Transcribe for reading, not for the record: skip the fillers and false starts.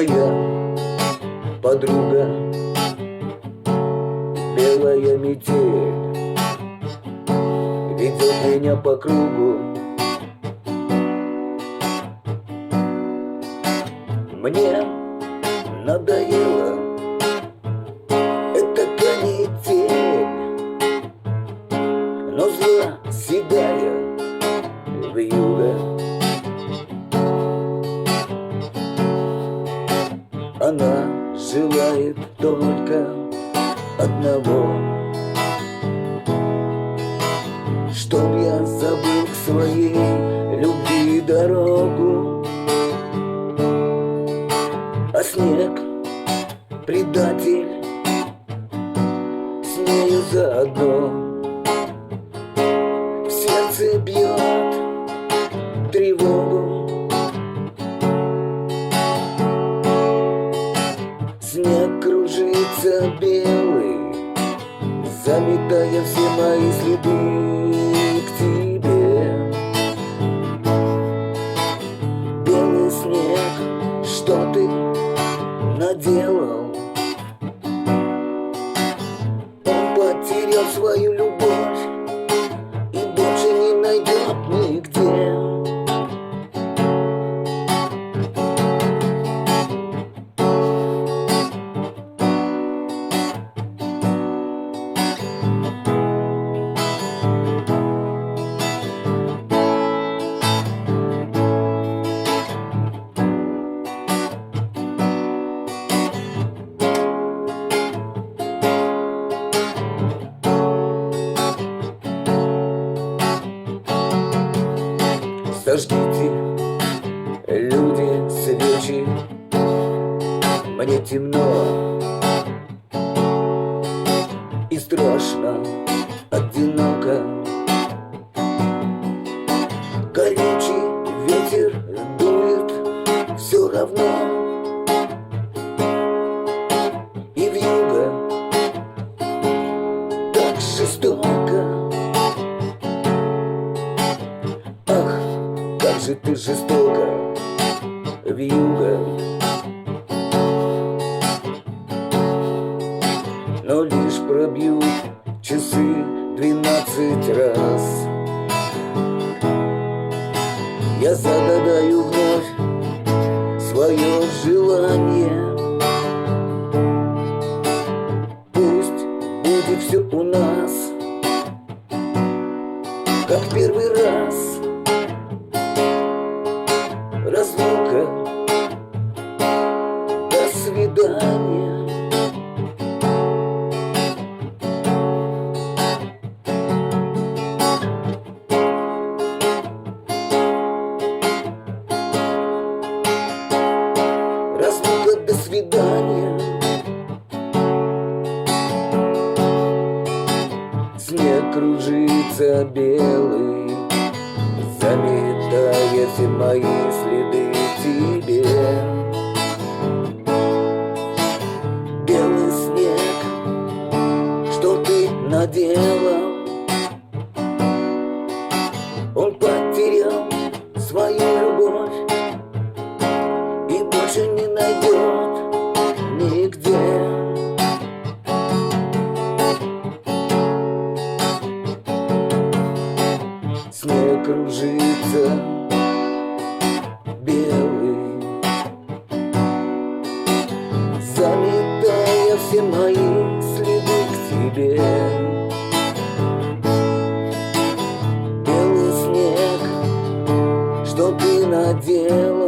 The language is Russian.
Моя подруга, белая метель, ведет меня по кругу. Мне надоело эта канитель, но зла седая вьюга. Она желает только одного, чтоб я забыл к своей любви дорогу. А снег — предатель, с нею заодно. В сердце бьет тревогу. Снег кружится белый, заметая все мои следы к тебе. Белый снег, что ты наделал? Он потерял свою любовь и больше не найдет нигде. Зажгите, люди, свечи, мне темно и страшно, одиноко. Колючий ветер дует все равно, и вьюга так жестоко. Ах, как же ты жестоко, вьюга. Но лишь пробьют часы 12 раз, я загадаю вновь свое желание. Пусть будет все у нас, как первый раз. Разлука, до свидания. Разлука, до свидания. Снег кружится белый, заметая все мои следы к тебе. Белый снег, что ты наделал? Он потерял свою любовь и больше не найдет нигде. Снег кружится белый, заметая все мои следы к тебе. Белый снег, что ты наделал?